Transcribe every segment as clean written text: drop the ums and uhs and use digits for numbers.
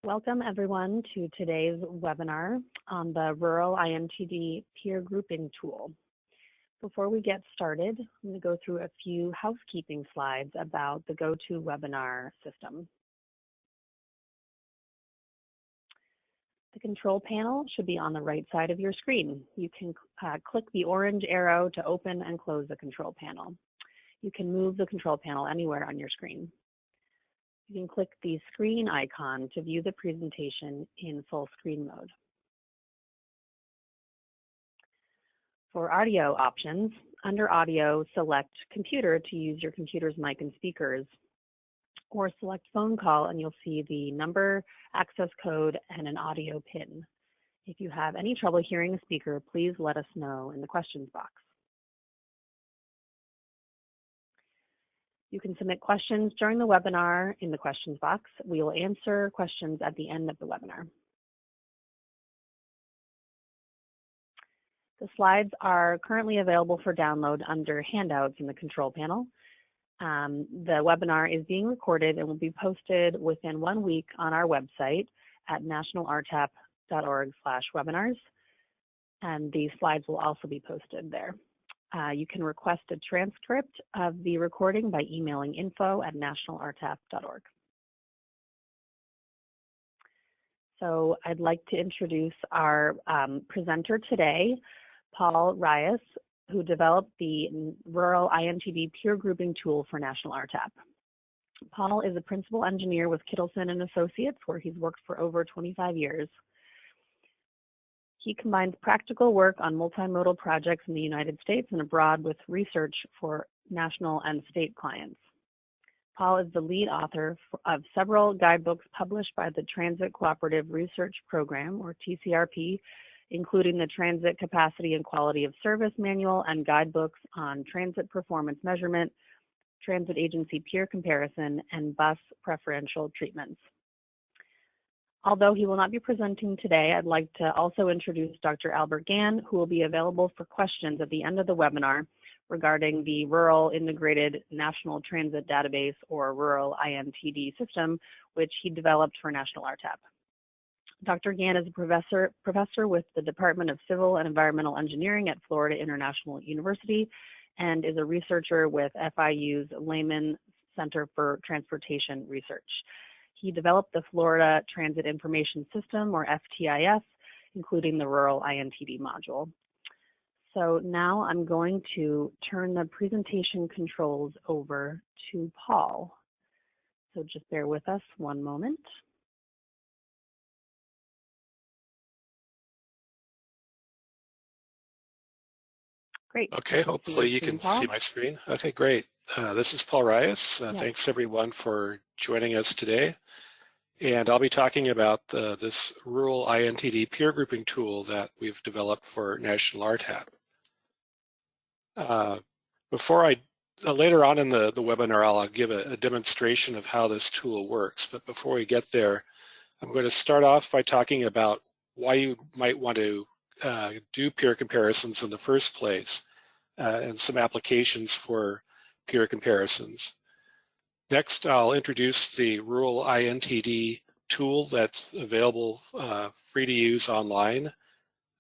Welcome everyone to today's webinar on the Rural iNTD Peer Grouping Tool. Before we get started, I'm going to go through a few housekeeping slides about the GoToWebinar system. The control panel should be on the right side of your screen. You can click the orange arrow to open and close the control panel. You can move the control panel anywhere on your screen. You can click the screen icon to view the presentation in full screen mode. For audio options, under audio, select computer to use your computer's mic and speakers, or select phone call and you'll see the number, access code, and an audio pin. If you have any trouble hearing a speaker, please let us know in the questions box. You can submit questions during the webinar in the questions box. We will answer questions at the end of the webinar. The slides are currently available for download under handouts in the control panel. The webinar is being recorded and will be posted within 1 week on our website at nationalrtap.org/webinars. And these slides will also be posted there. You can request a transcript of the recording by emailing info@nationalrtap.org. So I'd like to introduce our presenter today, Paul Ryus, who developed the Rural iNTD Peer Grouping Tool for National RTAP. Paul is a principal engineer with Kittelson Associates, where he's worked for over 25 years. He combines practical work on multimodal projects in the United States and abroad with research for national and state clients. Paul is the lead author of several guidebooks published by the Transit Cooperative Research Program, or TCRP, including the Transit Capacity and Quality of Service Manual and guidebooks on transit performance measurement, transit agency peer comparison, and bus preferential treatments. Although he will not be presenting today, I'd like to also introduce Dr. Albert Gann, who will be available for questions at the end of the webinar regarding the Rural Integrated National Transit Database, or Rural iNTD system, which he developed for National RTAP. Dr. Gann is a professor with the Department of Civil and Environmental Engineering at Florida International University and is a researcher with FIU's Lehman Center for Transportation Research. He developed the Florida Transit Information System, or FTIS, including the Rural iNTD module. So now I'm going to turn the presentation controls over to Paul. So just bear with us one moment. Great. Okay, hopefully you can see my screen. Okay, great. This is Paul Ryus. Yes. Thanks everyone for joining us today. And I'll be talking about this Rural iNTD peer grouping tool that we've developed for National RTAP. Later on in the webinar, I'll give a demonstration of how this tool works. But before we get there, I'm going to start off by talking about why you might want to do peer comparisons in the first place and some applications for peer comparisons. Next, I'll introduce the Rural iNTD tool that's available free to use online.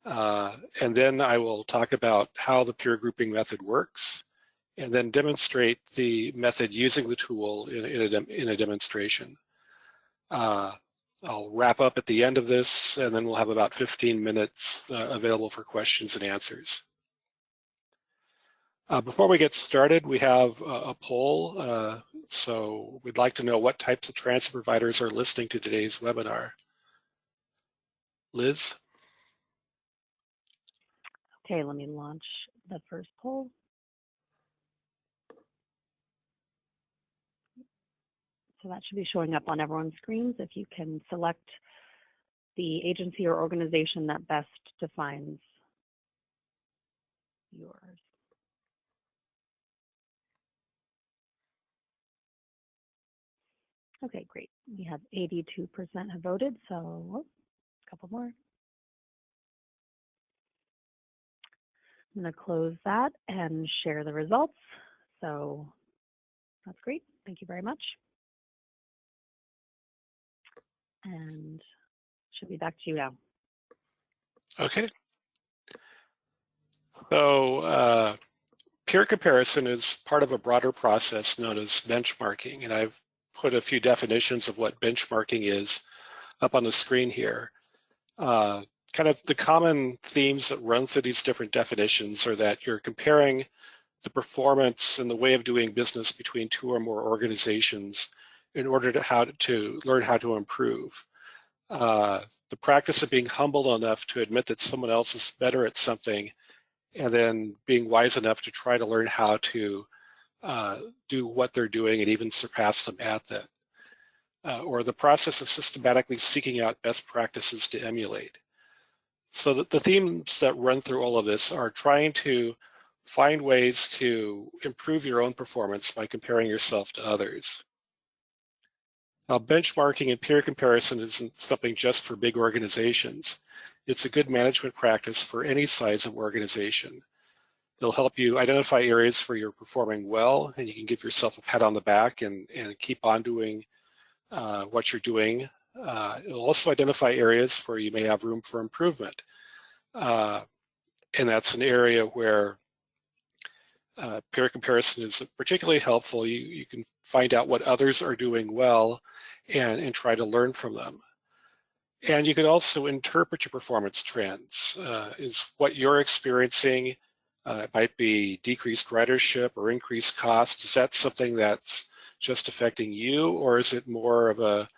And then I will talk about how the peer grouping method works and then demonstrate the method using the tool in a demonstration. I'll wrap up at the end of this, and then we'll have about 15 minutes available for questions and answers. Before we get started, we have a poll. So we'd like to know what types of transit providers are listening to today's webinar. Liz? Okay, let me launch the first poll. So that should be showing up on everyone's screens. If you can select the agency or organization that best defines yours. Okay, great. We have 82% have voted, so a couple more. I'm going to close that and share the results. So that's great. Thank you very much. And should be back to you now. Okay. So peer comparison is part of a broader process known as benchmarking, and I've put a few definitions of what benchmarking is up on the screen here. Kind of the common themes that run through these different definitions are that you're comparing the performance and the way of doing business between two or more organizations in order to learn how to improve. The practice of being humble enough to admit that someone else is better at something, and then being wise enough to try to learn how to do what they're doing and even surpass them at that. Or the process of systematically seeking out best practices to emulate. So the themes that run through all of this are trying to find ways to improve your own performance by comparing yourself to others. Now, benchmarking and peer comparison isn't something just for big organizations. It's a good management practice for any size of organization. It'll help you identify areas where you're performing well, and you can give yourself a pat on the back and keep on doing what you're doing. It'll also identify areas where you may have room for improvement. And that's an area where peer comparison is particularly helpful. You can find out what others are doing well and try to learn from them. And you can also interpret your performance trends. Is what you're experiencing, it might be decreased ridership or increased costs, is that something that's just affecting you, or is it more of a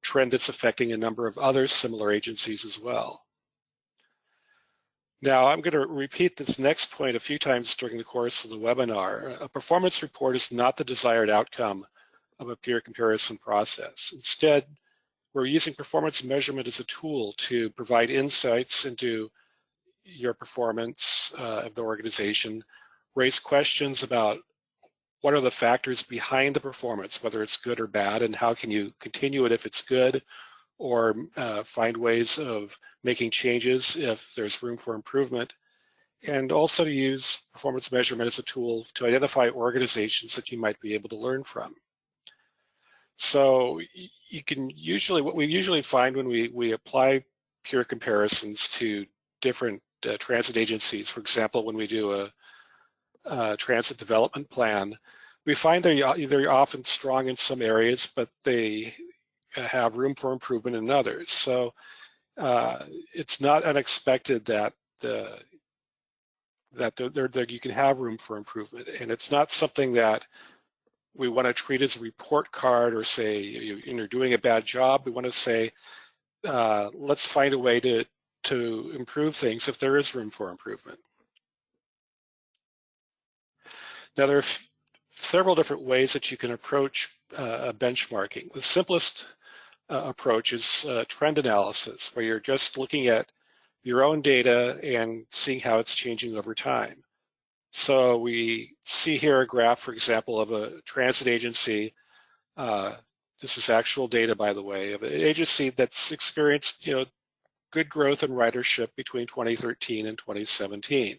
trend that's affecting a number of other similar agencies as well? Now, I'm going to repeat this next point a few times during the course of the webinar. A performance report is not the desired outcome of a peer comparison process. Instead, we're using performance measurement as a tool to provide insights into your performance of the organization, raise questions about what are the factors behind the performance, whether it's good or bad, and how can you continue it if it's good, or find ways of making changes if there's room for improvement, and also to use performance measurement as a tool to identify organizations that you might be able to learn from. So you can usually, what we usually find when we apply peer comparisons to different transit agencies, for example, when we do a transit development plan, we find they're often strong in some areas, but they have room for improvement in others. So it's not unexpected that you can have room for improvement, and it's not something that we want to treat as a report card or say you're doing a bad job. We want to say let's find a way to improve things if there is room for improvement. Now, there are several different ways that you can approach benchmarking. The simplest approach is trend analysis, where you're just looking at your own data and seeing how it's changing over time. So we see here a graph, for example, of a transit agency. This is actual data, by the way, of an agency that's experienced, good growth in ridership between 2013 and 2017.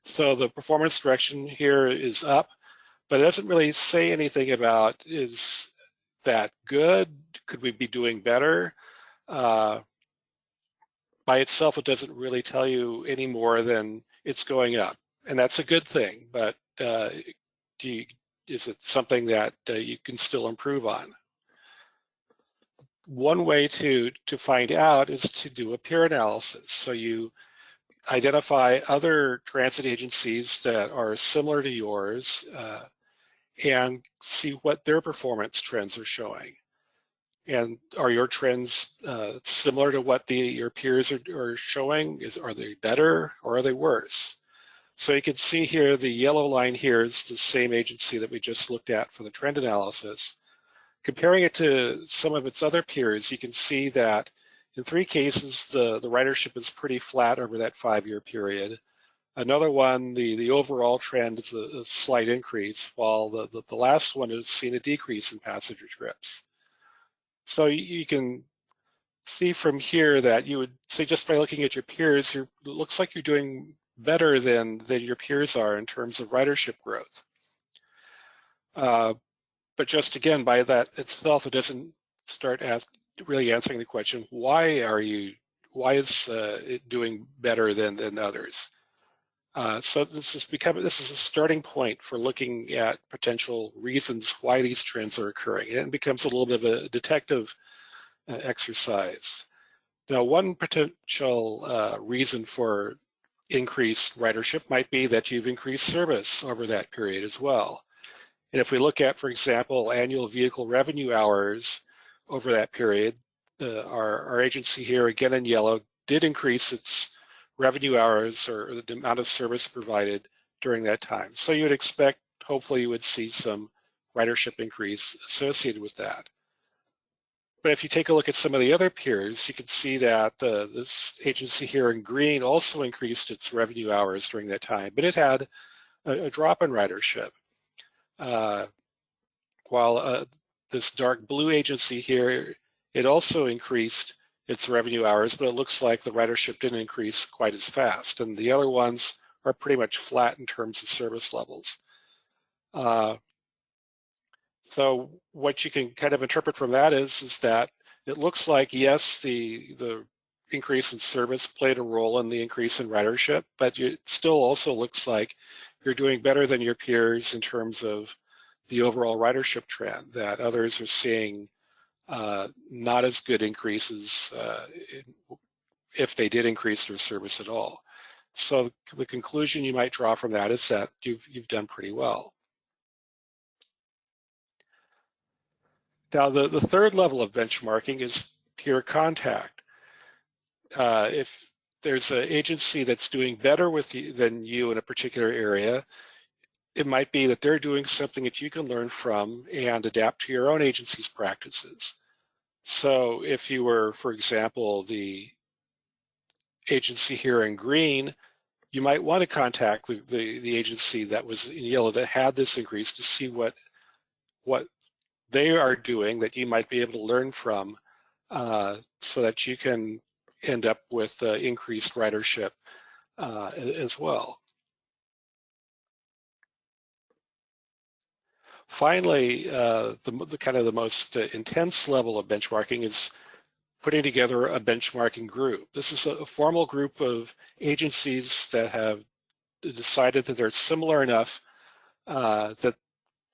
So the performance direction here is up, but it doesn't really say anything about, is that good? Could we be doing better? By itself, it doesn't really tell you any more than it's going up, and that's a good thing, but is it something that you can still improve on? One way to find out is to do a peer analysis. So you identify other transit agencies that are similar to yours and see what their performance trends are showing. And are your trends similar to what your peers are showing? Are they better or are they worse? So you can see here the yellow line here is the same agency that we just looked at for the trend analysis. Comparing it to some of its other peers, you can see that in 3 cases, the ridership is pretty flat over that 5-year period. Another one, the overall trend is a slight increase, while the last one has seen a decrease in passenger trips. So you can see from here that you would say, just by looking at your peers, it looks like you're doing better than your peers are in terms of ridership growth. But just again, by that itself, it doesn't start really answering the question, why is it doing better than others? So this is a starting point for looking at potential reasons why these trends are occurring. And it becomes a little bit of a detective exercise. Now, one potential reason for increased ridership might be that you've increased service over that period as well. And if we look at, for example, annual vehicle revenue hours over that period, our agency here, again in yellow, did increase its revenue hours or the amount of service provided during that time. So you would expect, hopefully you would see some ridership increase associated with that. But if you take a look at some of the other peers, you can see that this agency here in green also increased its revenue hours during that time, but it had a drop in ridership. While this dark blue agency here, it also increased its revenue hours, but it looks like the ridership didn't increase quite as fast. And the other ones are pretty much flat in terms of service levels. So what you can kind of interpret from that is that it looks like, yes, the increase in service played a role in the increase in ridership, but it still also looks like you're doing better than your peers in terms of the overall ridership trend, that others are seeing not as good increases if they did increase their service at all. So the conclusion you might draw from that is that you've done pretty well. Now, the third level of benchmarking is peer contact. If there's an agency that's doing better than you in a particular area, it might be that they're doing something that you can learn from and adapt to your own agency's practices. So if you were, for example, the agency here in green, you might want to contact the agency that was in yellow that had this increase to see what they are doing that you might be able to learn from so that you can end up with increased ridership as well. Finally, the kind of the most intense level of benchmarking is putting together a benchmarking group. This is a formal group of agencies that have decided that they're similar enough that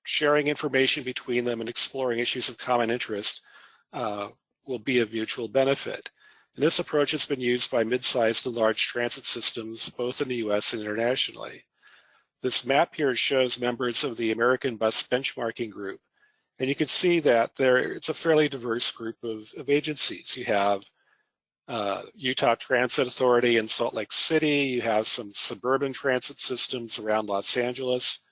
sharing information between them and exploring issues of common interest will be of mutual benefit. And this approach has been used by mid-sized and large transit systems, both in the US and internationally. This map here shows members of the American Bus Benchmarking Group. And you can see that it's a fairly diverse group of agencies. You have Utah Transit Authority in Salt Lake City. You have some suburban transit systems around Los Angeles.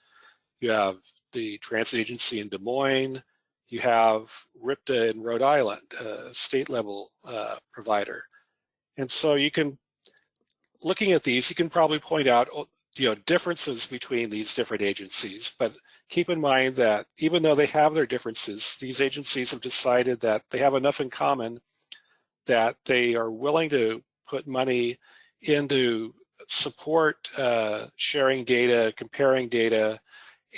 You have the transit agency in Des Moines. You have RTAP in Rhode Island, a state level provider. And so you can, looking at these, you can probably point out differences between these different agencies, but keep in mind that even though they have their differences, these agencies have decided that they have enough in common that they are willing to put money into support sharing data, comparing data,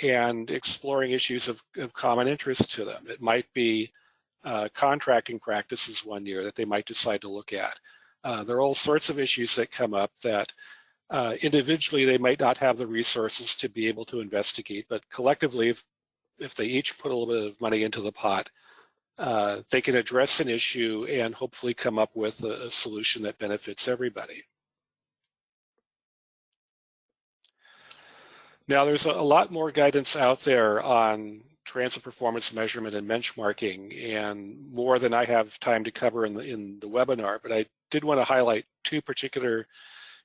and exploring issues of common interest to them. It might be contracting practices one year that they might decide to look at. There are all sorts of issues that come up that individually they might not have the resources to be able to investigate, but collectively, if they each put a little bit of money into the pot, they can address an issue and hopefully come up with a solution that benefits everybody. Now, there's a lot more guidance out there on transit performance measurement and benchmarking, and more than I have time to cover in the webinar, but I did want to highlight two particular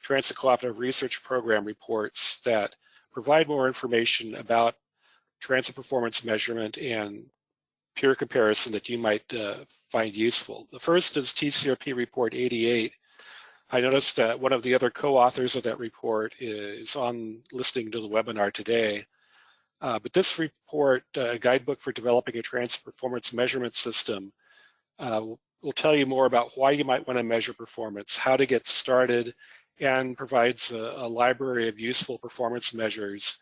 Transit Cooperative Research Program reports that provide more information about transit performance measurement and peer comparison that you might find useful. The first is TCRP Report 88. I noticed that one of the other co-authors of that report is listening to the webinar today. But this report, a guidebook for developing a transit performance measurement system, will tell you more about why you might want to measure performance, how to get started, and provides a library of useful performance measures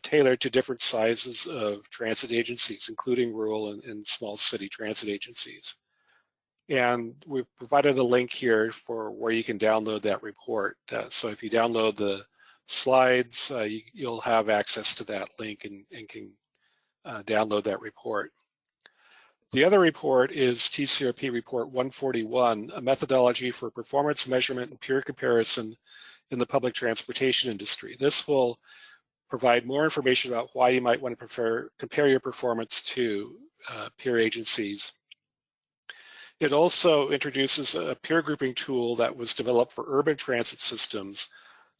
tailored to different sizes of transit agencies, including rural and small city transit agencies. And we've provided a link here for where you can download that report. So if you download the slides, you'll have access to that link and can download that report. The other report is TCRP Report 141, a methodology for performance measurement and peer comparison in the public transportation industry. This will provide more information about why you might want to compare your performance to peer agencies. It also introduces a peer grouping tool that was developed for urban transit systems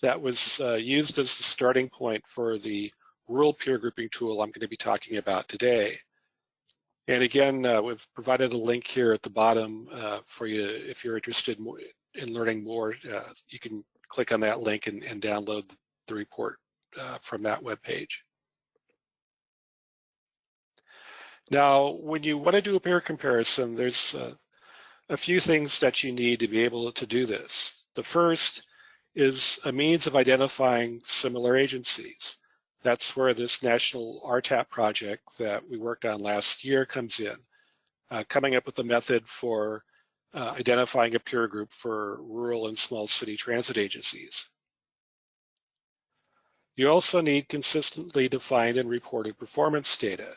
that was used as the starting point for the rural peer grouping tool I'm going to be talking about today. And again, we've provided a link here at the bottom for you if you're interested in learning more. You can click on that link and download the report from that webpage. Now, when you want to do a peer comparison, there's a few things that you need to be able to do this. The first is a means of identifying similar agencies. That's where this National RTAP project that we worked on last year comes in, coming up with a method for identifying a peer group for rural and small city transit agencies. You also need consistently defined and reported performance data.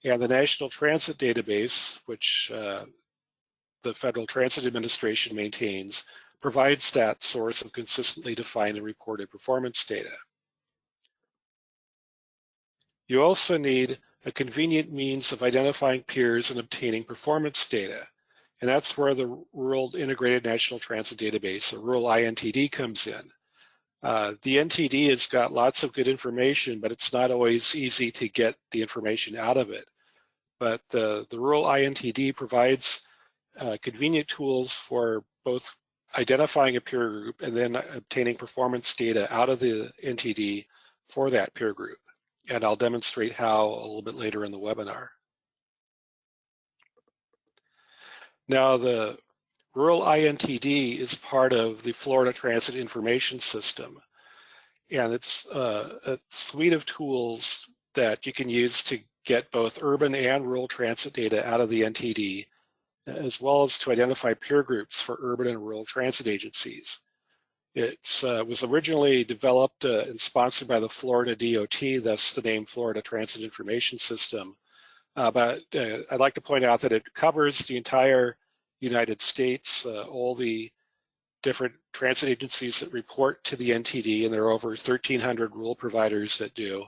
And the National Transit Database, which the Federal Transit Administration maintains, provides that source of consistently defined and reported performance data. You also need a convenient means of identifying peers and obtaining performance data. And that's where the Rural Integrated National Transit Database, or rural iNTD, comes in. The NTD has got lots of good information, but it's not always easy to get the information out of it. But the rural iNTD provides convenient tools for both identifying a peer group and then obtaining performance data out of the NTD for that peer group. And I'll demonstrate how a little bit later in the webinar. Now, the rural iNTD is part of the Florida Transit Information System. And it's a suite of tools that you can use to get both urban and rural transit data out of the NTD, as well as to identify peer groups for urban and rural transit agencies. It was originally developed and sponsored by the Florida DOT, thus the name Florida Transit Information System. But I'd like to point out that it covers the entire United States, all the different transit agencies that report to the NTD, and there are over 1,300 rural providers that do.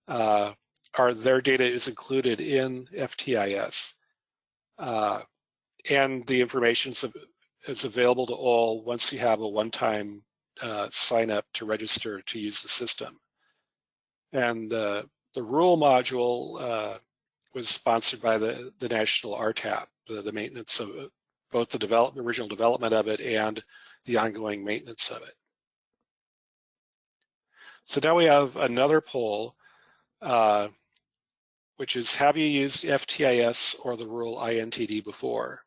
Their data is included in FTIS. And the information is available to all once you have a one-time sign up to register to use the system. And the rural module was sponsored by the National RTAP, the maintenance of both the original development of it and the ongoing maintenance of it. So now we have another poll, which is, have you used FTIS or the rural iNTD before?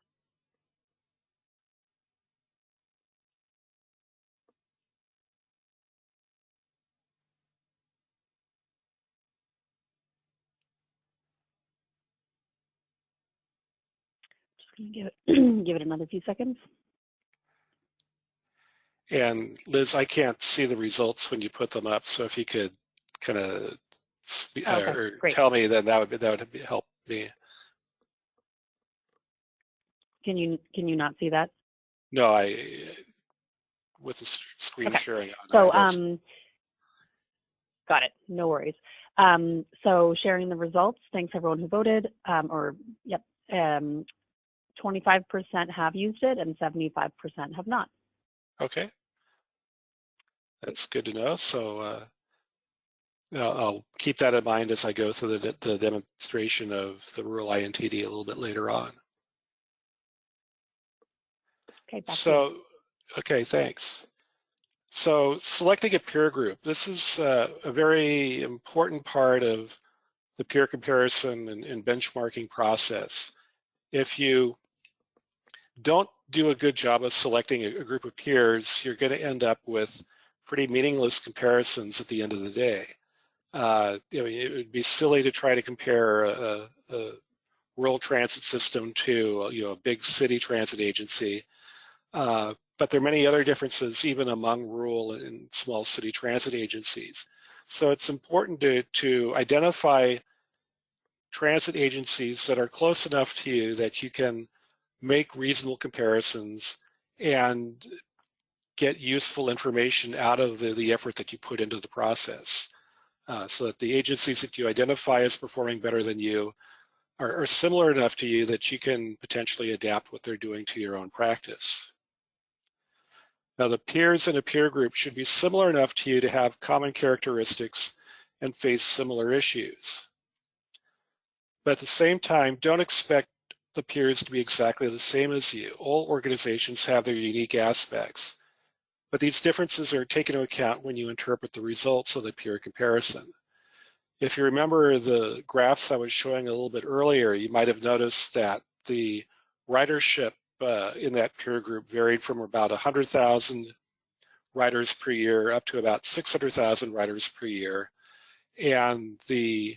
Give it another few seconds. And Liz, I can't see the results when you put them up, so if you could kind of tell me, then that would help me. Can you not see that? No, with the screen sharing on. So got it. No worries. So sharing the results. Thanks everyone who voted. 25% have used it and 75% have not. Okay, that's good to know. So I'll keep that in mind as I go through the demonstration of the rural iNTD a little bit later on. Okay, back to you. Okay, thanks. So selecting a peer group, this is a very important part of the peer comparison and benchmarking process. If you don't do a good job of selecting a group of peers, you're going to end up with pretty meaningless comparisons at the end of the day. It would be silly to try to compare a rural transit system to a big city transit agency. But there are many other differences even among rural and small city transit agencies. So it's important to identify transit agencies that are close enough to you that you can make reasonable comparisons and get useful information out of the effort that you put into the process, so that the agencies that you identify as performing better than you are similar enough to you that you can potentially adapt what they're doing to your own practice. Now, the peers in a peer group should be similar enough to you to have common characteristics and face similar issues. But at the same time, don't expect the peers to be exactly the same as you. All organizations have their unique aspects, but these differences are taken into account when you interpret the results of the peer comparison. If you remember the graphs I was showing a little bit earlier, you might have noticed that the ridership in that peer group varied from about 100,000 riders per year up to about 600,000 riders per year. And the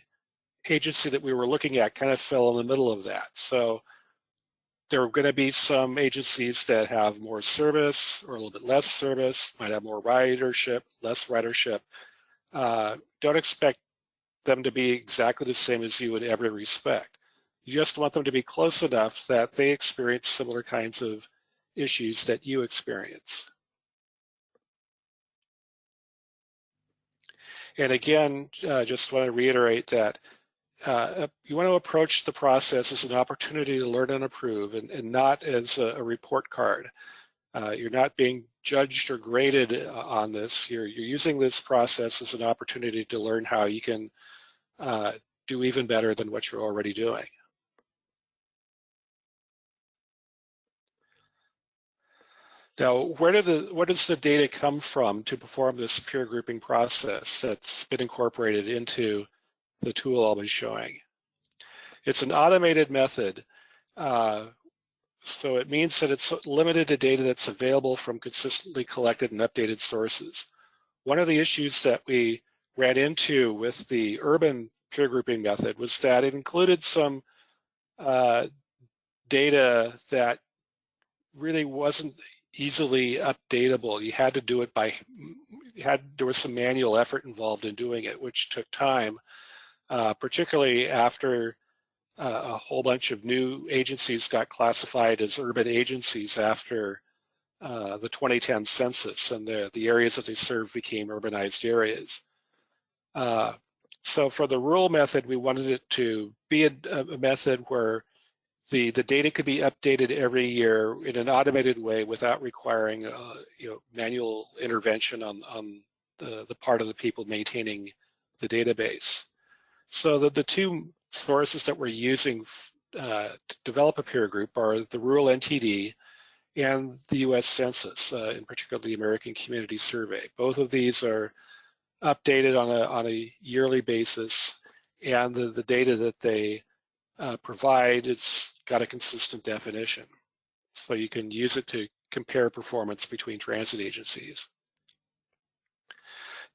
agency that we were looking at kind of fell in the middle of that. So there are going to be some agencies that have more service or a little bit less service, might have more ridership, less ridership. Don't expect them to be exactly the same as you in every respect. You just want them to be close enough that they experience similar kinds of issues that you experience. And again, just want to reiterate that you want to approach the process as an opportunity to learn and improve, and not as a report card. You're not being judged or graded on this. You're using this process as an opportunity to learn how you can do even better than what you're already doing. Now, where does the data come from to perform this peer grouping process that's been incorporated into the tool I'll be showing? It's an automated method, so it means that it's limited to data that's available from consistently collected and updated sources. One of the issues that we ran into with the urban peer grouping method was that it included some data that really wasn't easily updatable. You had to do it there was some manual effort involved in doing it, which took time, particularly after a whole bunch of new agencies got classified as urban agencies after the 2010 census, and the areas that they served became urbanized areas. So for the rural method, we wanted it to be a method where the data could be updated every year in an automated way without requiring manual intervention on the part of the people maintaining the database. So the two sources that we're using to develop a peer group are the rural NTD and the US Census, in particular the American Community Survey. Both of these are updated on a yearly basis, and the data that they provide, it's got a consistent definition. So you can use it to compare performance between transit agencies.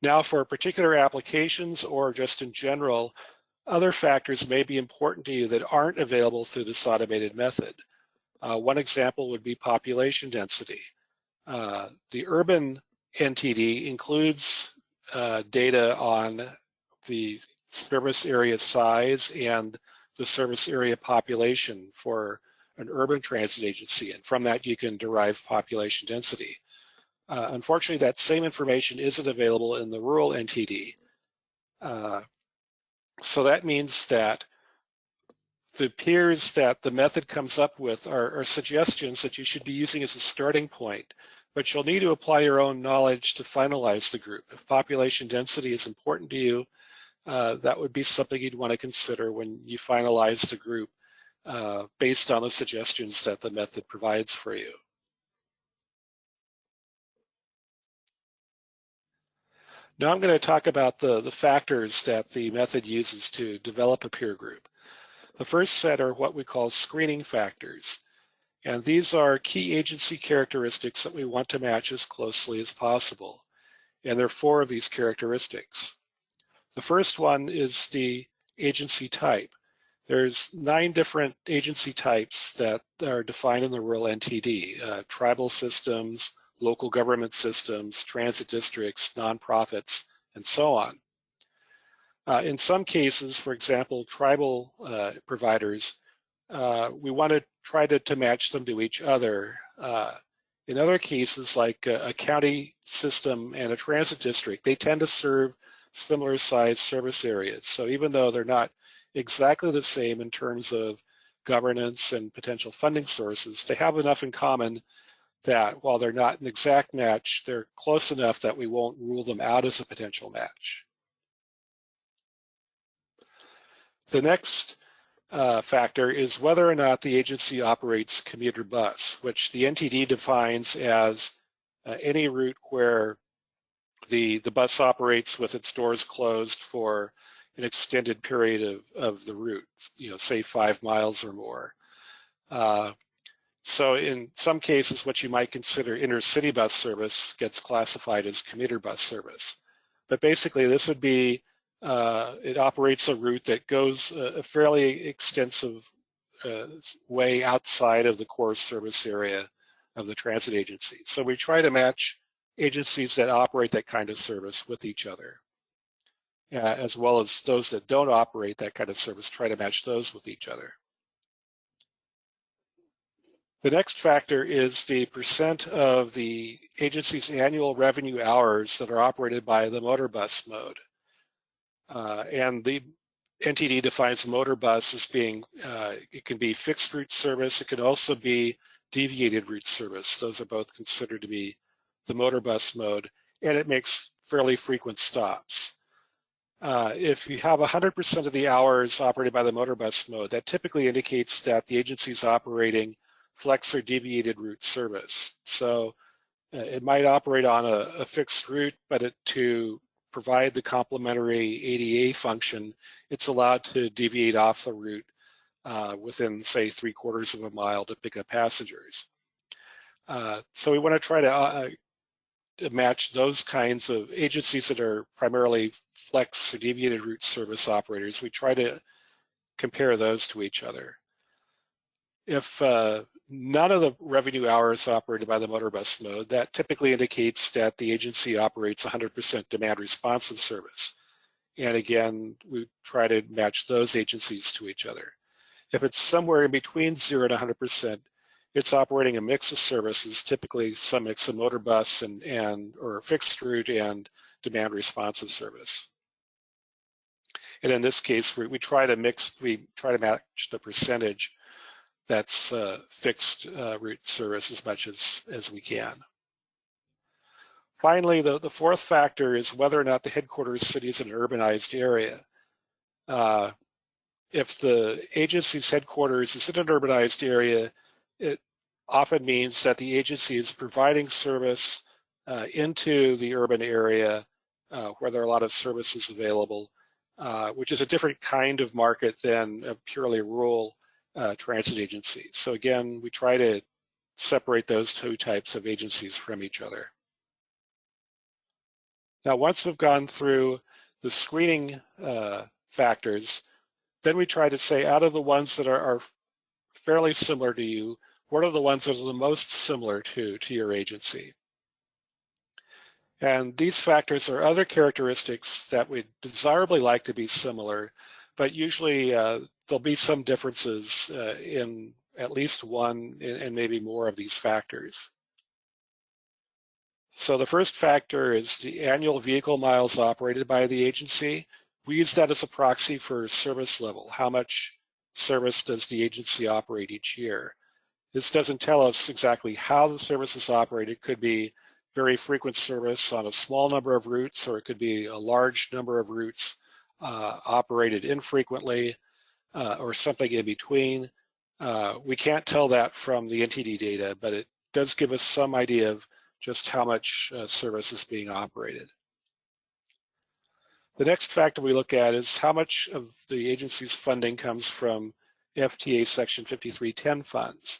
Now, for particular applications or just in general, other factors may be important to you that aren't available through this automated method. One example would be population density. The urban NTD includes data on the service area size and the service area population for an urban transit agency, and from that you can derive population density. Unfortunately, that same information isn't available in the rural NTD. So that means that the peers that the method comes up with are suggestions that you should be using as a starting point, but you'll need to apply your own knowledge to finalize the group. If population density is important to you, that would be something you'd want to consider when you finalize the group based on the suggestions that the method provides for you. Now I'm going to talk about the factors that the method uses to develop a peer group. The first set are what we call screening factors, and these are key agency characteristics that we want to match as closely as possible. And there are 4 of these characteristics. The first one is the agency type. There's 9 different agency types that are defined in the rural NTD: tribal systems, local government systems, transit districts, nonprofits, and so on. In some cases, for example, tribal providers, we want to try to match them to each other. In other cases, like a county system and a transit district, they tend to serve similar sized service areas. So even though they're not exactly the same in terms of governance and potential funding sources, they have enough in common that while they're not an exact match, they're close enough that we won't rule them out as a potential match. The next factor is whether or not the agency operates commuter bus, which the NTD defines as any route where the bus operates with its doors closed for an extended period of the route, say 5 miles or more. So in some cases, what you might consider intercity bus service gets classified as commuter bus service. But basically, this would be, it operates a route that goes a fairly extensive way outside of the core service area of the transit agency. So we try to match agencies that operate that kind of service with each other, as well as those that don't operate that kind of service, try to match those with each other. The next factor is the percent of the agency's annual revenue hours that are operated by the motor bus mode. And the NTD defines motor bus as being, it can be fixed route service, it could also be deviated route service. Those are both considered to be the motor bus mode, and it makes fairly frequent stops. If you have 100% of the hours operated by the motor bus mode, that typically indicates that the agency is operating flex or deviated route service. So it might operate on a fixed route, but to provide the complementary ADA function, it's allowed to deviate off the route within, say, 3/4 of a mile to pick up passengers. So we want to try to match those kinds of agencies that are primarily flex or deviated route service operators. We try to compare those to each other. If none of the revenue hours operated by the motor bus mode, that typically indicates that the agency operates 100% demand responsive service. And again, we try to match those agencies to each other. If it's somewhere in between 0 to 100%, it's operating a mix of services, typically some mix of motor bus or fixed route and demand responsive service. And in this case, we try to match the percentage that's fixed route service as much as we can. Finally, the fourth factor is whether or not the headquarters city is an urbanized area. If the agency's headquarters is in an urbanized area, it often means that the agency is providing service into the urban area where there are a lot of services available, which is a different kind of market than a purely rural transit agency. So again, we try to separate those two types of agencies from each other. Now, once we've gone through the screening factors, then we try to say, out of the ones that are fairly similar to you, what are the ones that are the most similar to your agency? And these factors are other characteristics that we'd desirably like to be similar, but usually there'll be some differences in at least one and maybe more of these factors. So the first factor is the annual vehicle miles operated by the agency. We use that as a proxy for service level. How much service does the agency operate each year? This doesn't tell us exactly how the service is operated. It could be very frequent service on a small number of routes, or it could be a large number of routes operated infrequently, or something in between. We can't tell that from the NTD data, but it does give us some idea of just how much service is being operated. The next factor we look at is how much of the agency's funding comes from FTA Section 5310 funds.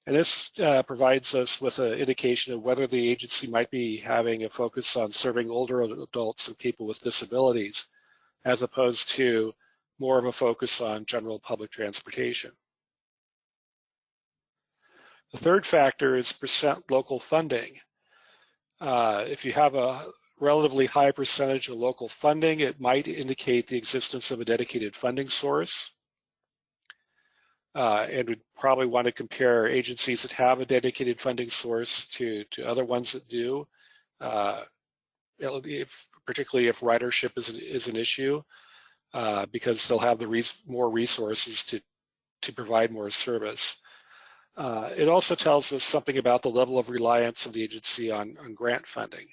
And this provides us with an indication of whether the agency might be having a focus on serving older adults and people with disabilities, as opposed to more of a focus on general public transportation. The third factor is percent local funding. If you have a relatively high percentage of local funding, it might indicate the existence of a dedicated funding source. And we'd probably want to compare agencies that have a dedicated funding source to other ones that do, particularly if ridership is an issue, because they'll have more resources to provide more service. It also tells us something about the level of reliance of the agency on grant funding.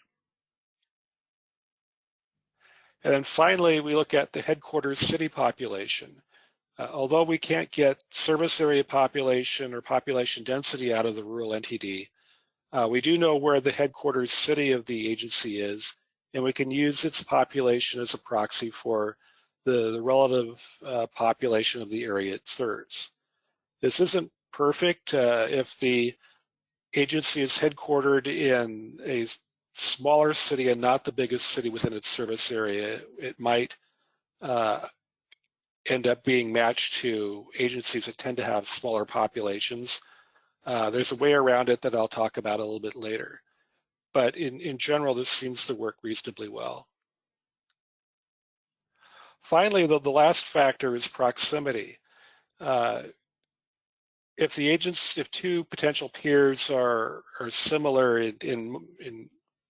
And then finally, we look at the headquarters city population. Although we can't get service area population or population density out of the rural NTD, we do know where the headquarters city of the agency is, and we can use its population as a proxy for the relative population of the area it serves. This isn't perfect. If the agency is headquartered in a smaller city and not the biggest city within its service area, it might end up being matched to agencies that tend to have smaller populations. There's a way around it that I'll talk about a little bit later. But in general, this seems to work reasonably well. Finally, the last factor is proximity. If two potential peers are similar in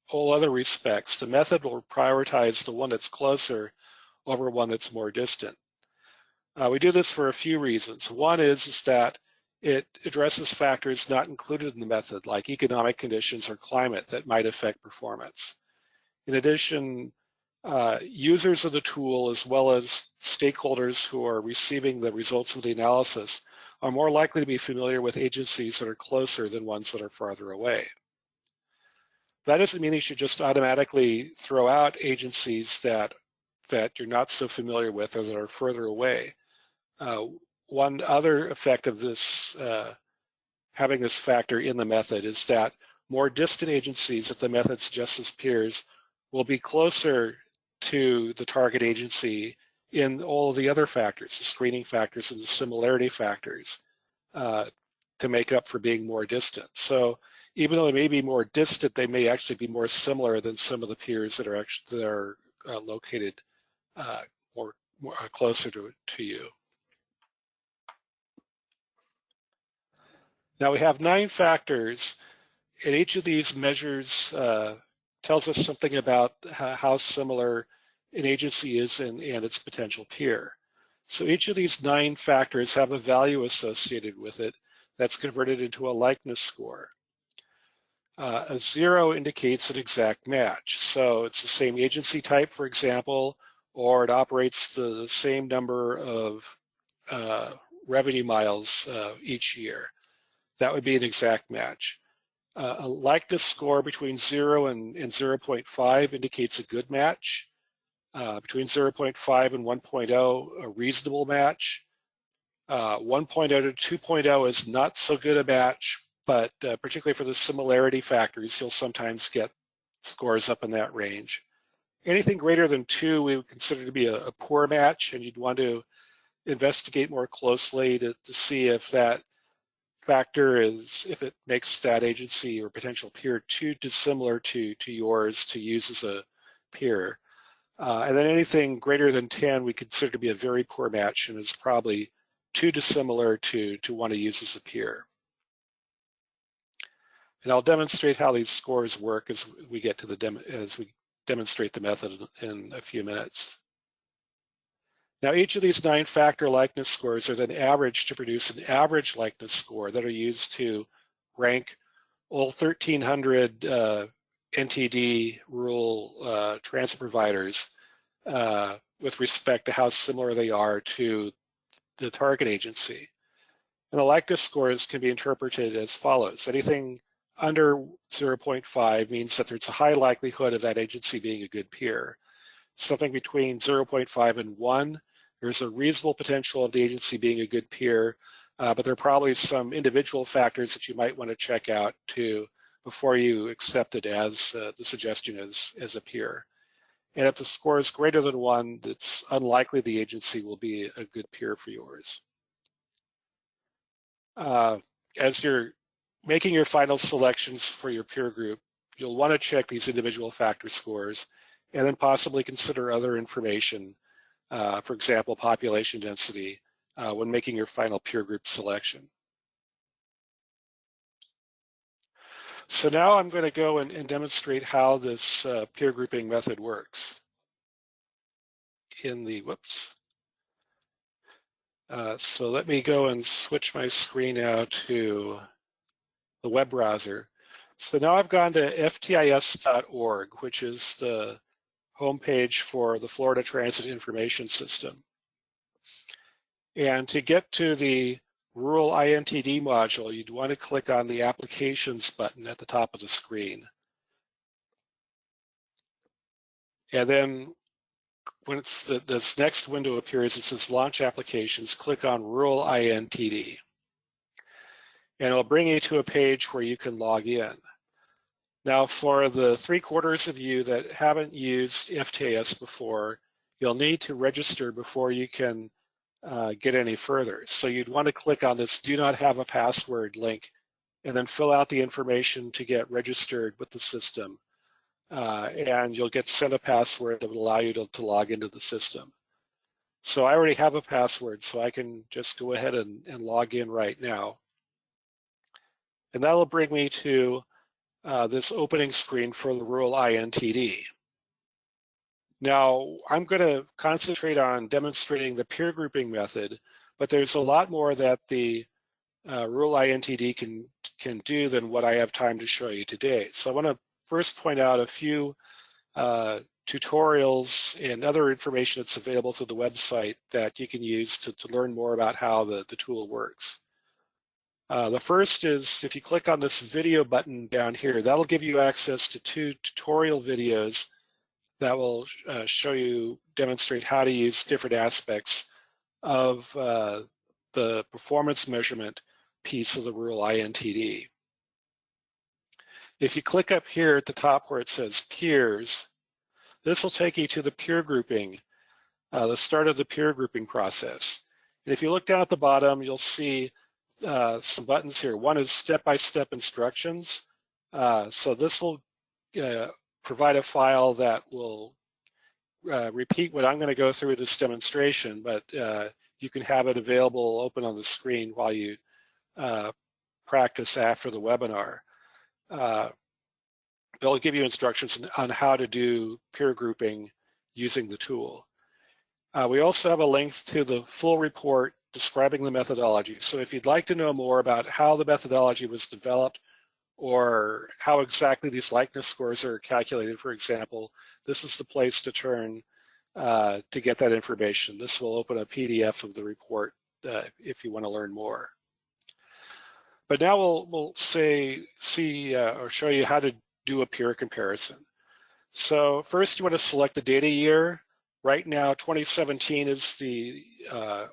all other respects, the method will prioritize the one that's closer over one that's more distant. We do this for a few reasons. One is that it addresses factors not included in the method, like economic conditions or climate that might affect performance. In addition, users of the tool, as well as stakeholders who are receiving the results of the analysis, are more likely to be familiar with agencies that are closer than ones that are farther away. That doesn't mean you should just automatically throw out agencies that you're not so familiar with or that are further away. One other effect of this, having this factor in the method, is that more distant agencies that the method suggests as peers will be closer to the target agency in all of the other factors, the screening factors and the similarity factors, to make up for being more distant. So even though they may be more distant, they may actually be more similar than some of the peers that are located more closer to you. Now we have 9 factors, and each of these measures tells us something about how similar an agency is and its potential peer. So each of these 9 factors have a value associated with it that's converted into a likeness score. A 0 indicates an exact match. So it's the same agency type, for example, or it operates the same number of revenue miles each year. That would be an exact match. A likeness score between 0 and 0.5 indicates a good match. Between 0.5 and 1.0, a reasonable match. 1.0 to 2.0 is not so good a match, but particularly for the similarity factors, you'll sometimes get scores up in that range. Anything greater than 2 we would consider to be a poor match, and you'd want to investigate more closely to see if that factor if it makes that agency or potential peer too dissimilar to yours to use as a peer. And then anything greater than 10 we consider to be a very poor match and is probably too dissimilar to want to use as a peer. And I'll demonstrate how these scores work as we get to as we demonstrate the method in a few minutes. Now each of these 9 factor likeness scores are then averaged to produce an average likeness score that are used to rank all 1,300 NTD rural transit providers with respect to how similar they are to the target agency. And the likeness scores can be interpreted as follows. Anything under 0.5 means that there's a high likelihood of that agency being a good peer. Something between 0.5 and 1, there's a reasonable potential of the agency being a good peer, but there are probably some individual factors that you might want to check out before you accept it as the suggestion as a peer. And if the score is greater than 1, it's unlikely the agency will be a good peer for yours. As you're making your final selections for your peer group, you'll want to check these individual factor scores and then possibly consider other information, for example, population density, when making your final peer group selection. So now I'm going to go and demonstrate how this peer grouping method works. So let me go and switch my screen now to the web browser. So now I've gone to ftis.org, which is the homepage for the Florida Transit Information System. And to get to the Rural iNTD module, you'd want to click on the Applications button at the top of the screen. And then when this next window appears, it says Launch Applications, click on Rural iNTD. And it'll bring you to a page where you can log in. Now, for the 3/4 of you that haven't used FTIS before, you'll need to register before you can get any further. So you'd want to click on this Do Not Have a Password link and then fill out the information to get registered with the system. And you'll get sent a password that will allow you to log into the system. So I already have a password, so I can just go ahead and log in right now. And that'll bring me to this opening screen for the Rural iNTD. Now, I'm going to concentrate on demonstrating the peer grouping method, but there's a lot more that the Rural iNTD can do than what I have time to show you today. So I want to first point out a few tutorials and other information that's available through the website that you can use to learn more about how the tool works. The first is if you click on this video button down here, that'll give you access to 2 tutorial videos that will demonstrate how to use different aspects of the performance measurement piece of the Rural iNTD. If you click up here at the top where it says Peers, this will take you to the peer grouping, the start of the peer grouping process. And if you look down at the bottom, you'll see some buttons here. One is step-by-step instructions. So this will provide a file that will repeat what I'm going to go through in this demonstration, but you can have it available open on the screen while you practice after the webinar. They'll give you instructions on how to do peer grouping using the tool. We also have a link to the full report describing the methodology. So if you'd like to know more about how the methodology was developed or how exactly these likeness scores are calculated, for example, this is the place to turn to get that information. This will open a PDF of the report if you want to learn more. But now we'll see or show you how to do a peer comparison. So first you want to select the data year. Right now 2017 is the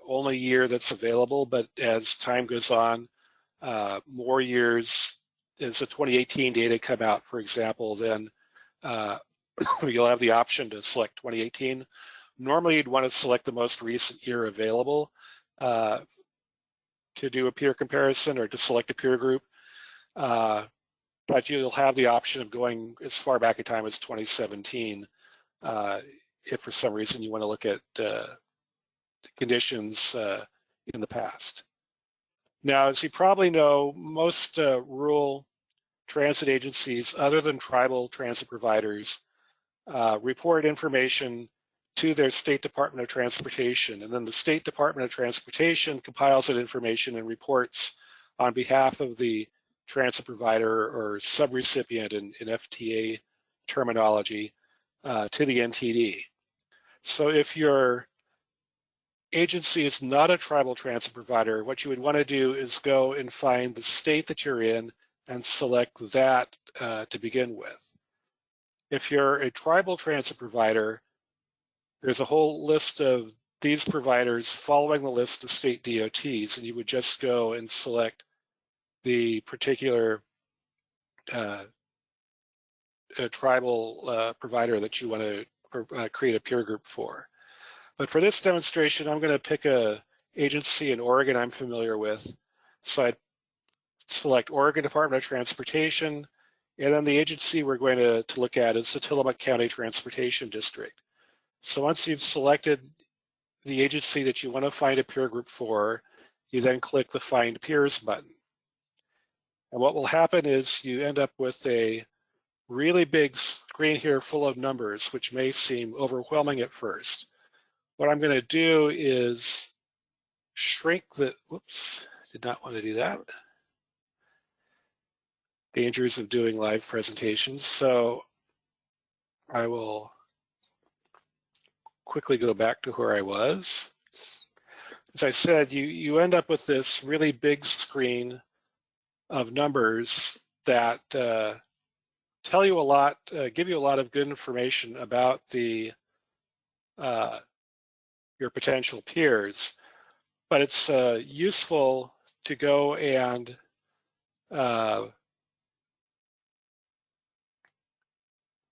only year that's available, but as time goes on, more years, as the 2018 data come out, for example, then you'll have the option to select 2018. Normally you'd want to select the most recent year available to do a peer comparison or to select a peer group. But you'll have the option of going as far back in time as 2017 if for some reason you want to look at conditions in the past. Now, as you probably know, most rural transit agencies, other than tribal transit providers, report information to their State Department of Transportation, and then the State Department of Transportation compiles that information and reports on behalf of the transit provider or subrecipient in FTA terminology to the NTD. So if your agency is not a tribal transit provider, what you would want to do is go and find the state that you're in and select that to begin with. If you're a tribal transit provider, there's a whole list of these providers following the list of state DOTs, and you would just go and select the particular tribal provider that you want to create a peer group for. But for this demonstration, I'm going to pick a agency in Oregon I'm familiar with. So I'd select Oregon Department of Transportation, and then the agency we're going to look at is the Tillamook County Transportation District. So once you've selected the agency that you want to find a peer group for, you then click the Find Peers button. And what will happen is you end up with a really big screen here full of numbers, which may seem overwhelming at first. What I'm going to do is shrink the, whoops, did not want to do that. Dangers of doing live presentations. So I will quickly go back to where I was. As I said, you end up with this really big screen of numbers that tell you a lot, give you a lot of good information about the your potential peers. But it's useful to go and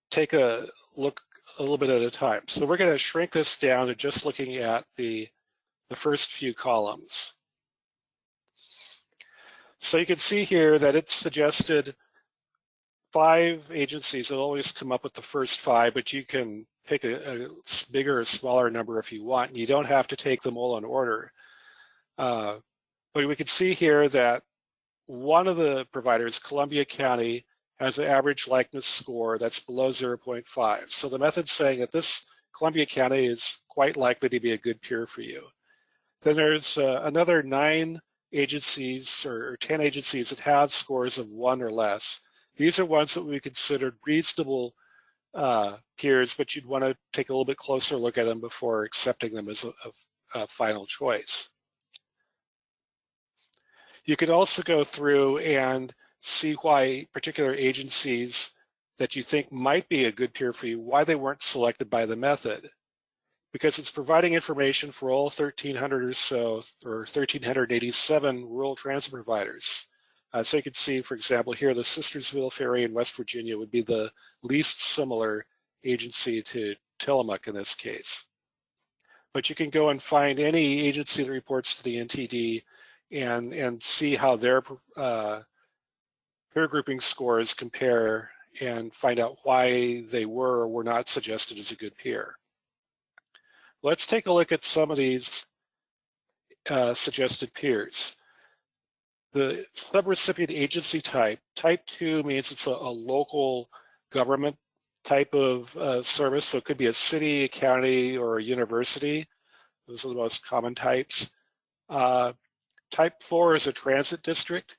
take a look a little bit at a time. So we're going to shrink this down to just looking at the first few columns. So you can see here that it's suggested 5 agencies. It'll always come up with the first 5, but you can pick a bigger or smaller number if you want. And you don't have to take them all in order. But we can see here that one of the providers, Columbia County, has an average likeness score that's below 0.5. So the method's saying that this Columbia County is quite likely to be a good peer for you. Then there's another 9 agencies or 10 agencies that have scores of 1 or less. These are ones that we considered reasonable peers, but you'd want to take a little bit closer look at them before accepting them as a final choice. You could also go through and see why particular agencies that you think might be a good peer for you, why they weren't selected by the method. Because it's providing information for all 1,300 or so, or 1,387 rural transit providers. So you can see, for example, here the Sistersville Ferry in West Virginia would be the least similar agency to Tillamook in this case. But you can go and find any agency that reports to the NTD and see how their peer grouping scores compare and find out why they were or were not suggested as a good peer. Let's take a look at some of these suggested peers. The subrecipient agency type, type 2 means it's a local government type of service. So it could be a city, a county, or a university. Those are the most common types. Type 4 is a transit district.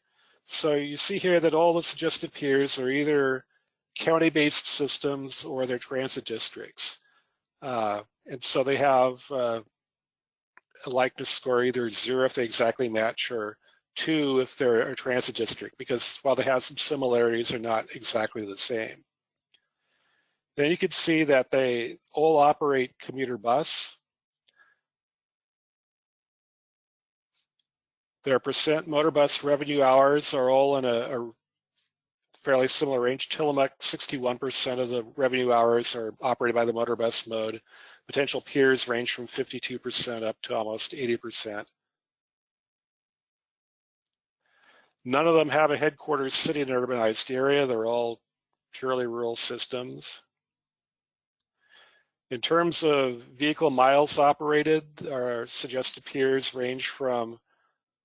So you see here that all the suggested peers are either county-based systems or they're transit districts. And so they have a likeness score either 0 if they exactly match or 2 if they're a transit district, because while they have some similarities, they're not exactly the same. Then you can see that they all operate commuter bus. Their percent motor bus revenue hours are all in a fairly similar range. Tillamook, 61% of the revenue hours are operated by the motor bus mode. Potential peers range from 52% up to almost 80%. None of them have a headquarters city in an urbanized area. They're all purely rural systems. In terms of vehicle miles operated, our suggested peers range from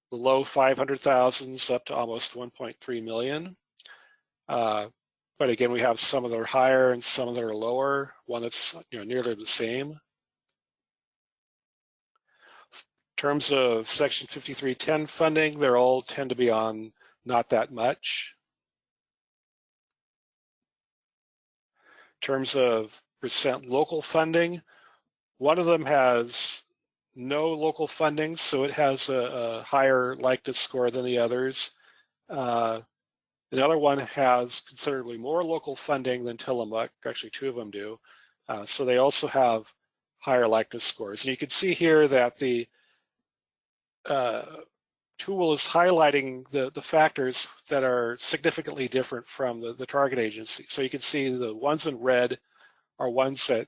the low 500,000s up to almost 1.3 million. But again, we have some that are higher and some that are lower, one that's nearly the same. In terms of Section 5310 funding, they all tend to be on not that much. In terms of percent local funding, one of them has no local funding, so it has a higher likeness score than the others. The other one has considerably more local funding than Tillamook. Actually, 2 of them do. So they also have higher likeness scores. And you can see here that the tool is highlighting the factors that are significantly different from the target agency. So you can see the ones in red are ones that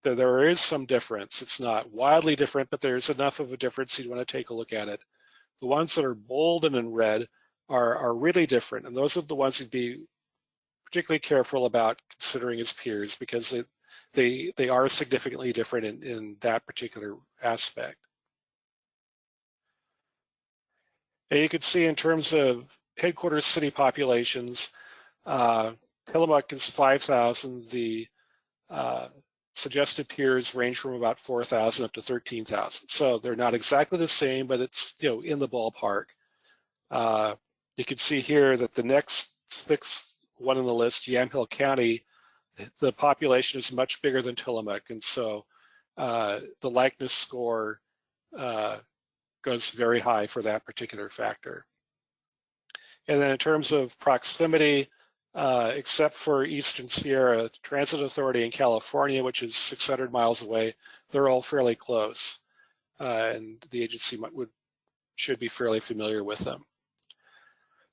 there is some difference. It's not wildly different, but there's enough of a difference you'd want to take a look at it. The ones that are bold and in red are really different, and those are the ones you'd be particularly careful about considering as peers, because they are significantly different in that particular aspect. And you can see in terms of headquarters city populations, Tillamook is 5,000. The suggested peers range from about 4,000 up to 13,000. So they're not exactly the same, but it's in the ballpark. You can see here that the next sixth one on the list, Yamhill County, the population is much bigger than Tillamook, and so the likeness score goes very high for that particular factor. And then in terms of proximity, except for Eastern Sierra Transit Authority in California, which is 600 miles away, they're all fairly close, and the agency should be fairly familiar with them.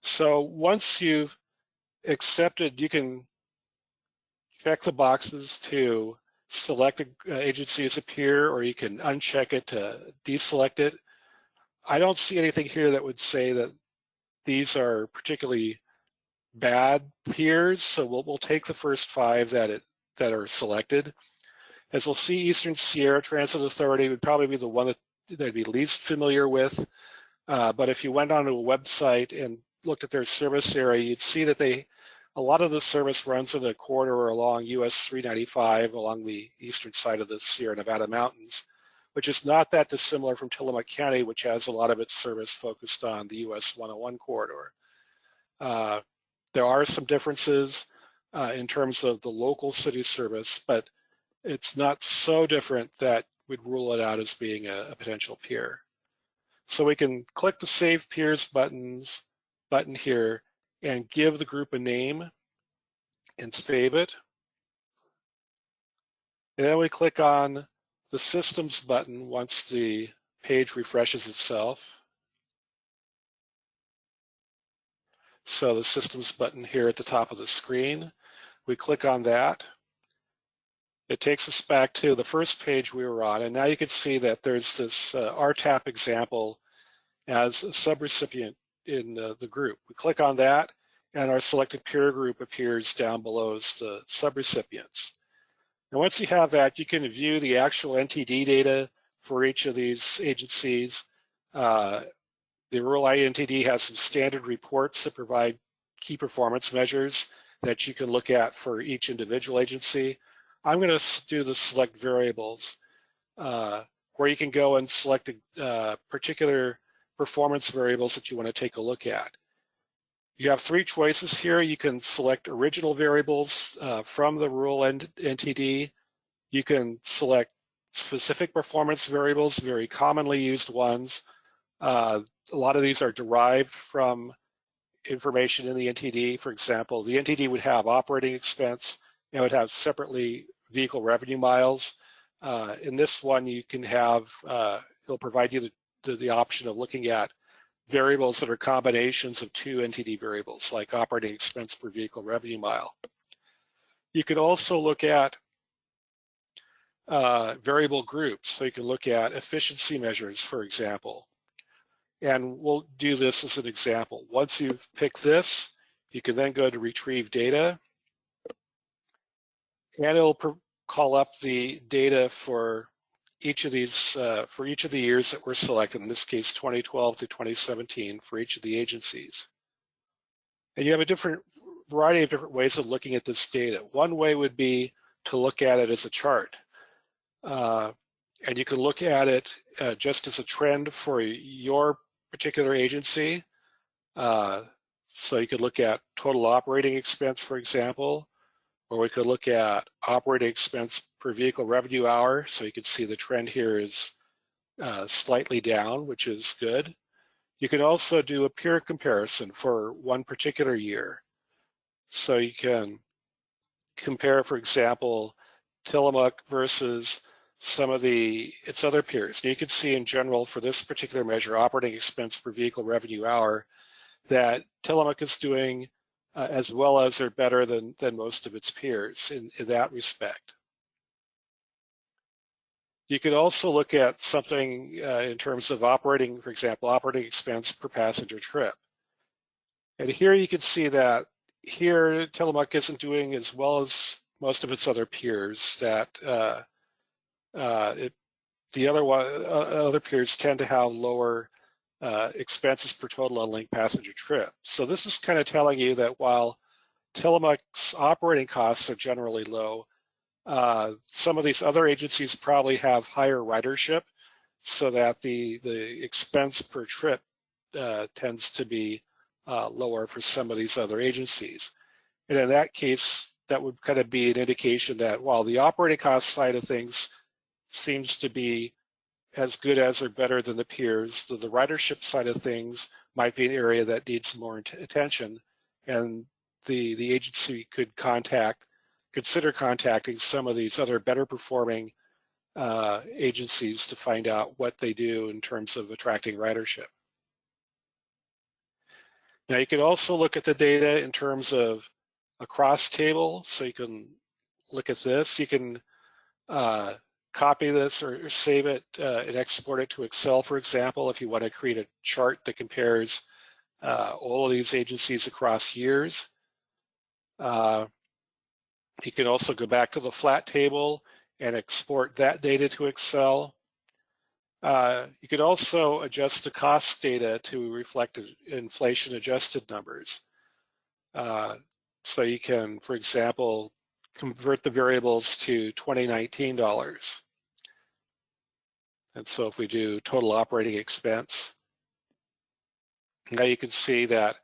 So once you've accepted, you can check the boxes to select an agency as a peer, or you can uncheck it to deselect it. I don't see anything here that would say that these are particularly bad peers, so we'll take the first 5 that are selected. As we'll see, Eastern Sierra Transit Authority would probably be the one that they'd be least familiar with, but if you went onto a website and looked at their service area, you'd see that a lot of the service runs in a corridor along US 395 along the eastern side of the Sierra Nevada mountains, which is not that dissimilar from Tillamook County, which has a lot of its service focused on the US 101 corridor. There are some differences in terms of the local city service, but it's not so different that we'd rule it out as being a potential peer. So we can click the Save Peers button here and give the group a name and save it. And then we click on the Systems button once the page refreshes itself. So the Systems button here at the top of the screen, we click on that. It takes us back to the first page we were on, and now you can see that there's this RTAP example as a subrecipient in the group. We click on that, and our selected peer group appears down below as the subrecipients. And once you have that, you can view the actual NTD data for each of these agencies. The rural iNTD has some standard reports that provide key performance measures that you can look at for each individual agency. I'm going to do the select variables, where you can go and select particular performance variables that you want to take a look at. You have 3 choices here. You can select original variables from the rural NTD. You can select specific performance variables, very commonly used ones. A lot of these are derived from information in the NTD. For example, the NTD would have operating expense and would have separately vehicle revenue miles. In this one, you can have, it'll provide you the option of looking at variables that are combinations of 2 NTD variables, like operating expense per vehicle revenue mile. You could also look at variable groups. So you can look at efficiency measures, for example. And we'll do this as an example. Once you've picked this, you can then go to retrieve data, and it'll call up the data for each of these, for each of the years that were selected, in this case 2012 through 2017 for each of the agencies. And you have a variety of different ways of looking at this data. One way would be to look at it as a chart. And you can look at it just as a trend for your particular agency. So you could look at total operating expense, for example, or we could look at operating expense per vehicle revenue hour. So you can see the trend here is slightly down, which is good. You can also do a peer comparison for one particular year. So you can compare, for example, Tillamook versus some of its other peers. And you can see in general for this particular measure, operating expense per vehicle revenue hour, that Tillamook is doing as well as or better than most of its peers in that respect. You could also look at something in terms of operating, for example, operating expense per passenger trip. And here you can see that here Tillamook isn't doing as well as most of its other peers. That the other peers tend to have lower expenses per total unlinked passenger trip. So this is kind of telling you that while Tillamook's operating costs are generally low, some of these other agencies probably have higher ridership, so that the expense per trip tends to be lower for some of these other agencies. And in that case, that would kind of be an indication that while the operating cost side of things seems to be as good as or better than the peers, the ridership side of things might be an area that needs more attention, and the agency could consider contacting some of these other better performing agencies to find out what they do in terms of attracting ridership. Now you can also look at the data in terms of a cross table. So you can look at this. You can copy this or save it and export it to Excel, for example, if you want to create a chart that compares all of these agencies across years. You can also go back to the flat table and export that data to Excel. You could also adjust the cost data to reflect inflation-adjusted numbers. So you can, for example, convert the variables to 2019 dollars. And so if we do total operating expense, now you can see that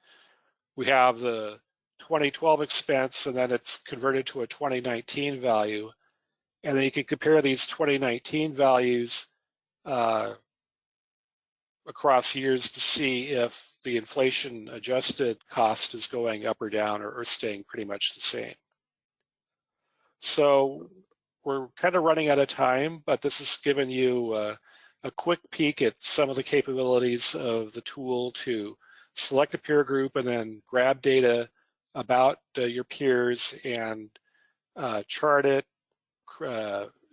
we have the 2012 expense, and then it's converted to a 2019 value. And then you can compare these 2019 values across years to see if the inflation adjusted cost is going up or down or staying pretty much the same. So we're kind of running out of time, but this has given you a quick peek at some of the capabilities of the tool to select a peer group and then grab data about your peers and chart it,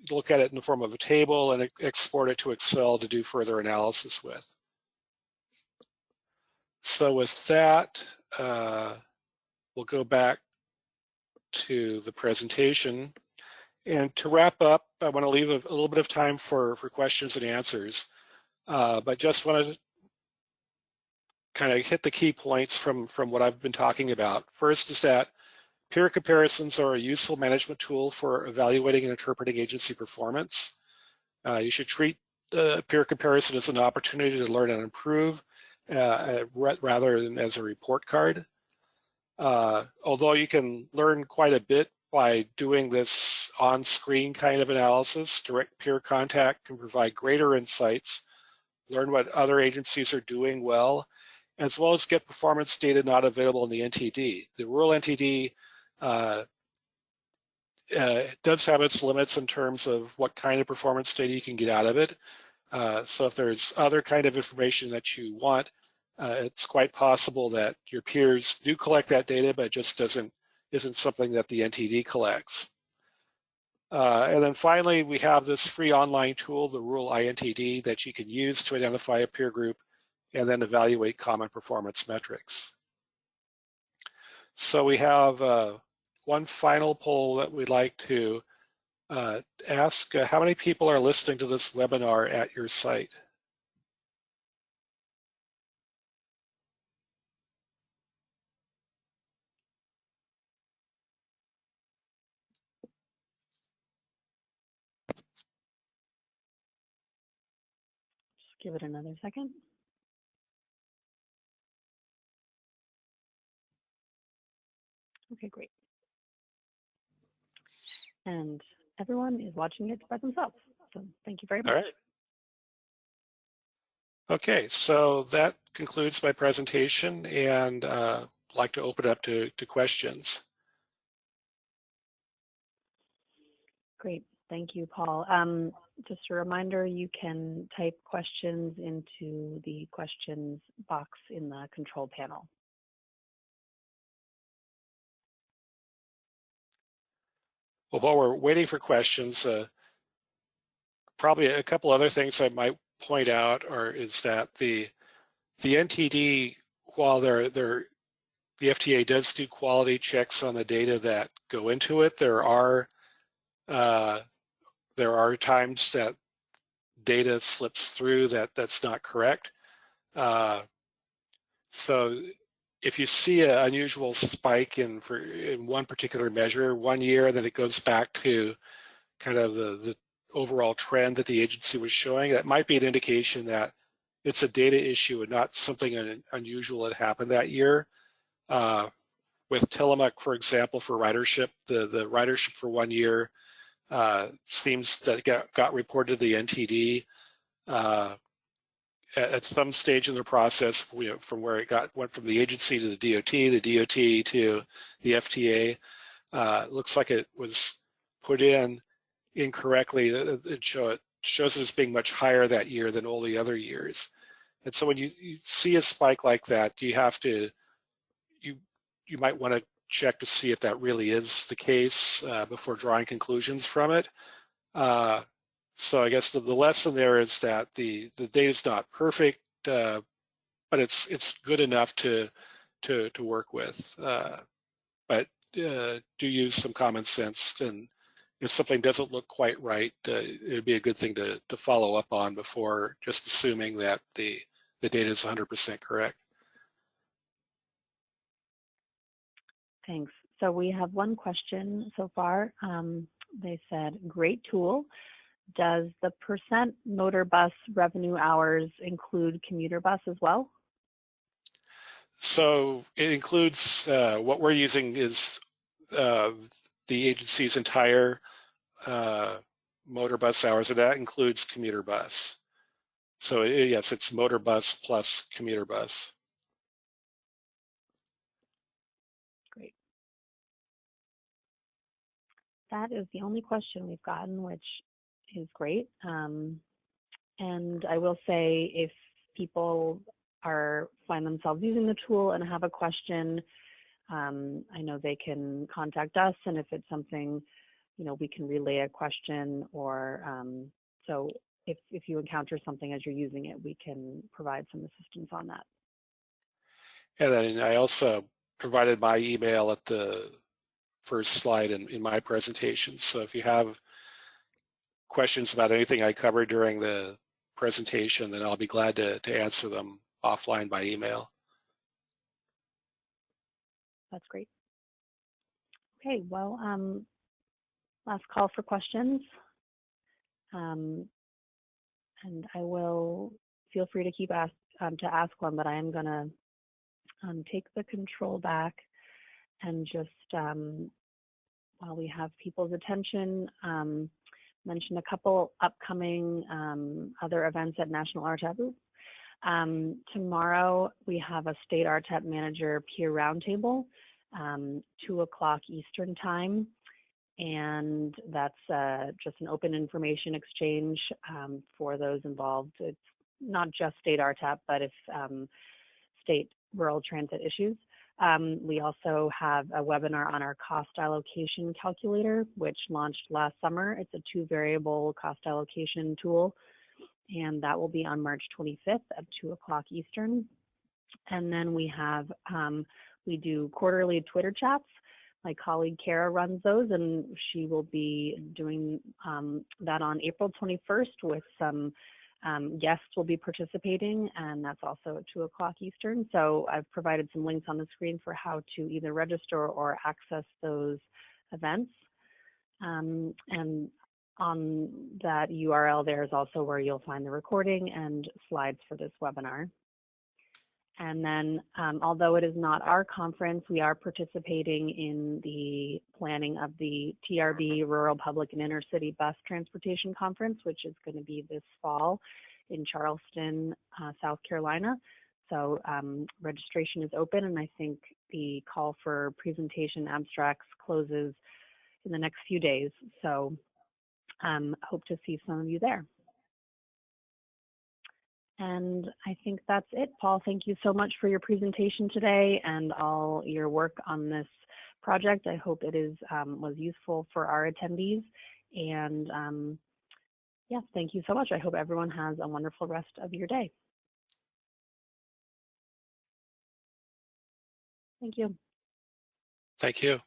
look at it in the form of a table, and export it to Excel to do further analysis with. So with that, we'll go back to the presentation. And to wrap up, I want to leave a little bit of time for questions and answers, but just want to kind of hit the key points from what I've been talking about. First is that peer comparisons are a useful management tool for evaluating and interpreting agency performance. You should treat the peer comparison as an opportunity to learn and improve rather than as a report card. Although you can learn quite a bit by doing this on-screen kind of analysis, direct peer contact can provide greater insights, learn what other agencies are doing well, as well as get performance data not available in the NTD. The rural NTD does have its limits in terms of what kind of performance data you can get out of it. So if there's other kind of information that you want, it's quite possible that your peers do collect that data, but it just isn't something that the NTD collects. And then finally, we have this free online tool, the Rural iNTD, that you can use to identify a peer group and then evaluate common performance metrics. So we have one final poll that we'd like to ask. How many people are listening to this webinar at your site? Just give it another second. Okay, great. And everyone is watching it by themselves. So thank you very much. All right. Okay, so that concludes my presentation, and I'd like to open it up to questions. Great, thank you, Paul. Just a reminder, you can type questions into the questions box in the control panel. Well, while we're waiting for questions, probably a couple other things I might point out is that the NTD, while the FTA does do quality checks on the data that go into it, there are times that data slips through that's not correct. So if you see an unusual spike in one particular measure one year, then it goes back to kind of the overall trend that the agency was showing, that might be an indication that it's a data issue and not something unusual that happened that year. With Tillamook, for example, for ridership, the ridership for 1 year seems that got reported to the NTD at some stage in the process, from where it went from the agency to the DOT to the FTA. Looks like it was put in incorrectly. It shows it as being much higher that year than all the other years. And so when you see a spike like that, you might want to check to see if that really is the case before drawing conclusions from it. So I guess the lesson there is that the data is not perfect, but it's good enough to work with. But do use some common sense, and if something doesn't look quite right, it would be a good thing to follow up on before just assuming that the data is 100% correct. Thanks. So we have one question so far. They said, great tool. Does the percent motor bus revenue hours include commuter bus as well? So it includes, what we're using is the agency's entire motor bus hours, and that includes commuter bus. So yes, it's motor bus plus commuter bus. Great. That is the only question we've gotten, which is great. And I will say, if people find themselves using the tool and have a question, I know they can contact us, and if it's something, we can relay a question, or so if you encounter something as you're using it, we can provide some assistance on that. And then I also provided my email at the first slide in my presentation. So if you have questions about anything I covered during the presentation, then I'll be glad to answer them offline by email. That's great. Okay, well, last call for questions. And I will feel free to keep ask one, but I am going to take the control back and just, while we have people's attention, mention a couple upcoming other events at National RTAP. Tomorrow we have a State RTAP Manager Peer Roundtable, 2 o'clock Eastern Time, and that's just an open information exchange for those involved. It's not just State RTAP, but if state rural transit issues. We also have a webinar on our cost allocation calculator, which launched last summer. It's a 2-variable cost allocation tool, and that will be on March 25th at 2 o'clock Eastern. And then we have, we do quarterly Twitter chats. My colleague Kara runs those, and she will be doing that on April 21st with some guests will be participating, and that's also at 2 o'clock Eastern. So I've provided some links on the screen for how to either register or access those events. And on that URL, there is also where you'll find the recording and slides for this webinar. And then, although it is not our conference, we are participating in the planning of the TRB Rural Public and Intercity Bus Transportation Conference, which is going to be this fall in Charleston, South Carolina. So registration is open, and I think the call for presentation abstracts closes in the next few days. So hope to see some of you there. And I think that's it. Paul, thank you so much for your presentation today and all your work on this project. I hope it was useful for our attendees. And Yes, thank you so much. I hope everyone has a wonderful rest of your day. Thank you. Thank you.